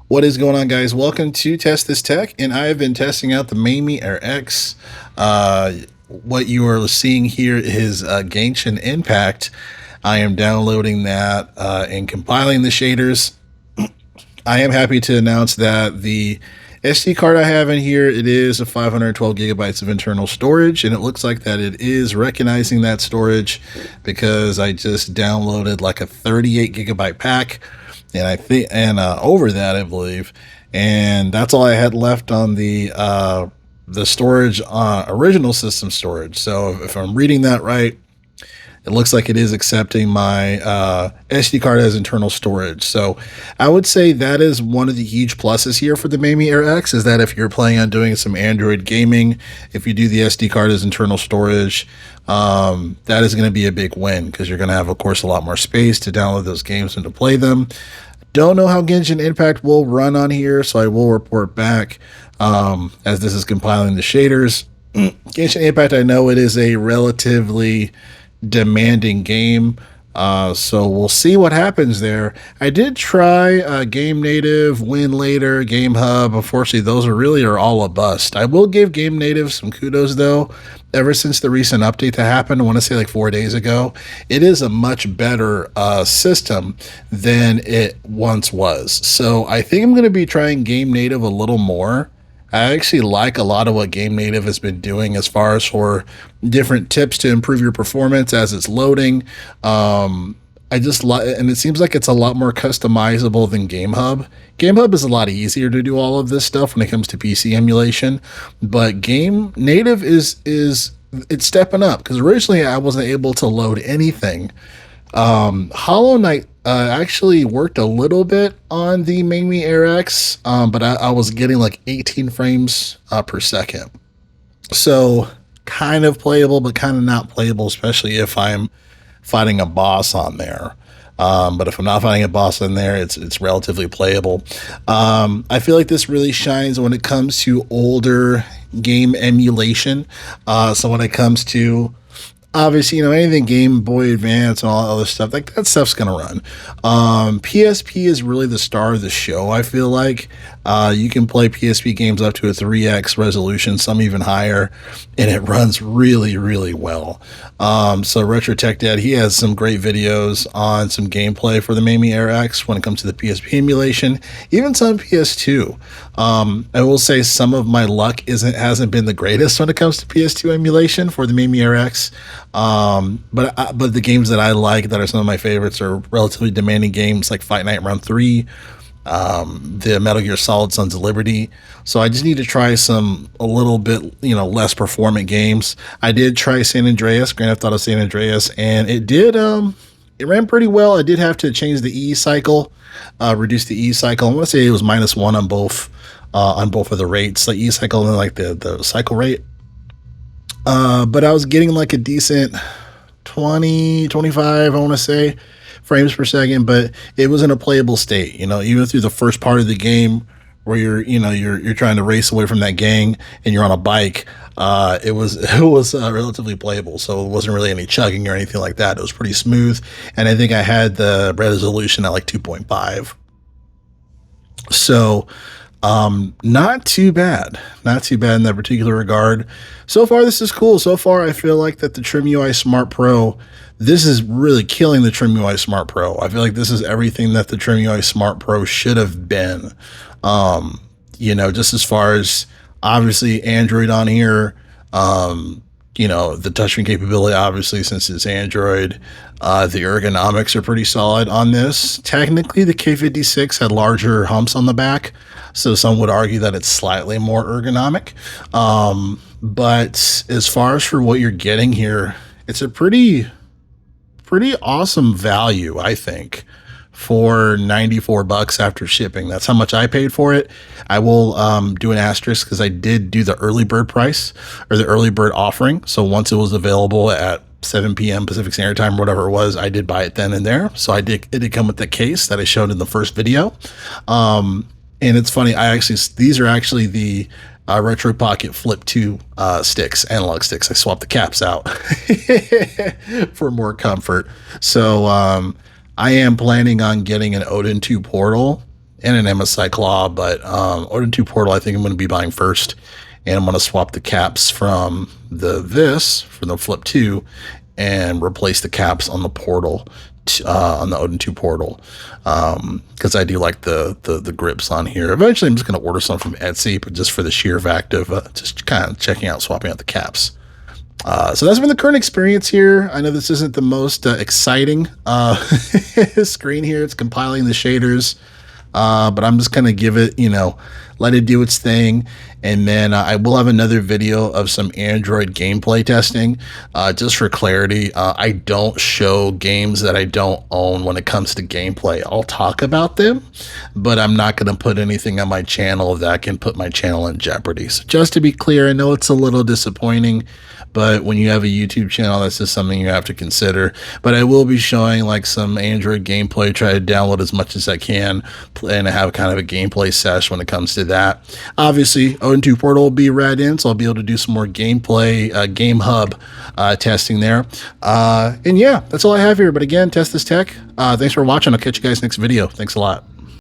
What is going on, guys? Welcome to Test This Tech, and I have been testing out the Mangmi Air X. What you are seeing here is Genshin Impact. I am downloading that and compiling the shaders. I am happy to announce that the SD card I have in here, it is a 512 gigabytes of internal storage, and it looks like that it is recognizing that storage because I just downloaded like a 38 gigabyte pack, and I think over that, I believe, and that's all I had left on the storage, original system storage. So if I'm reading that right, it looks like it is accepting my SD card as internal storage. So I would say that is one of the huge pluses here for the Mangmi Air X, is that if you're planning on doing some Android gaming, if you do the SD card as internal storage, that is going to be a big win because you're going to have, of course, a lot more space to download those games and to play them. Don't know how Genshin Impact will run on here, so I will report back as this is compiling the shaders. Genshin Impact, I know it is a relatively demanding game, so we'll see what happens there. I did try Game Native, Win Later, Game Hub. Unfortunately, those are all a bust. I will give Game Native some kudos though. Ever since the recent update that happened, I want to say like 4 days ago, it is a much better system than it once was. So I think I'm going to be trying Game Native a little more. I actually like a lot of what Game Native has been doing as far as for different tips to improve your performance as it's loading. I just like, and it seems like it's a lot more customizable than Game Hub. Game Hub is a lot easier to do all of this stuff when it comes to PC emulation, but Game Native is it's stepping up because originally I wasn't able to load anything. Hollow Knight actually worked a little bit on the Mangmi Air X, but I was getting like 18 frames per second. So kind of playable, but kind of not playable, especially if I'm fighting a boss on there. But if I'm not fighting a boss in there, it's relatively playable. I feel like this really shines when it comes to older game emulation. So when it comes to obviously, anything Game Boy Advance and all that other stuff, like that stuff's gonna run. PSP is really the star of the show. I feel like you can play PSP games up to a 3x resolution, some even higher, and it runs really, really well. So Retro Tech Dad, he has some great videos on some gameplay for the Mangmi Air X when it comes to the PSP emulation, even some PS2. I will say some of my luck hasn't been the greatest when it comes to PS2 emulation for the Mangmi Air X. But the games that I like that are some of my favorites are relatively demanding games like Fight Night Run 3, the Metal Gear Solid Sons of Liberty. So I just need to try a little bit, less performant games. I did try San Andreas, Grand Theft Auto San Andreas, and it ran pretty well. I did have to change the E cycle, reduce the E cycle. I want to say it was -1 on both of the rates, like E cycle and like the cycle rate. But I was getting like a decent 20, 25, I want to say, frames per second, but it was in a playable state, even through the first part of the game where you're trying to race away from that gang and you're on a bike. It was relatively playable. So it wasn't really any chugging or anything like that. It was pretty smooth. And I think I had the resolution at like 2.5. So, not too bad in that particular regard. So far, this is cool. So far, I feel like that the Trim UI Smart Pro, this is really killing the Trim UI Smart Pro. I feel like this is everything that the Trim UI Smart Pro should have been. Just as far as obviously Android on here, the touchscreen capability, obviously, since it's Android, the ergonomics are pretty solid on this. Technically, the K56 had larger humps on the back, so some would argue that it's slightly more ergonomic. But as far as for what you're getting here, it's a pretty awesome value, I think, for $94 after shipping. That's how much I paid for it. I will do an asterisk because I did do the early bird price or the early bird offering. So once it was available at 7 p.m. Pacific Standard Time, whatever it was, I did buy it then and there. So it did come with the case that I showed in the first video. And it's funny, these are actually the Retro Pocket Flip 2 sticks, analog sticks. I swapped the caps out for more comfort. So I am planning on getting an Odin 2 portal and an MSI Claw, but Odin 2 Portal I think I'm going to be buying first, and I'm going to swap the caps from the Flip 2 and replace the caps on the Portal, on the Odin 2 Portal, because I do like the grips on here. Eventually I'm just going to order some from Etsy, but just for the sheer fact of just kind of checking out, swapping out the caps. So that's been the current experience here. I know this isn't the most exciting screen here. It's compiling the shaders, but I'm just going to give it, let it do its thing. And then I will have another video of some Android gameplay testing. Just for clarity, I don't show games that I don't own when it comes to gameplay. I'll talk about them, but I'm not going to put anything on my channel that can put my channel in jeopardy. So just to be clear, I know it's a little disappointing, but when you have a YouTube channel, that's just something you have to consider. But I will be showing like some Android gameplay, try to download as much as I can, and have kind of a gameplay sesh when it comes to that. Obviously, Odin 2 Portal will be right in, so I'll be able to do some more gameplay, Game Hub testing there. And yeah, that's all I have here. But again, test this tech. Thanks for watching. I'll catch you guys next video. Thanks a lot.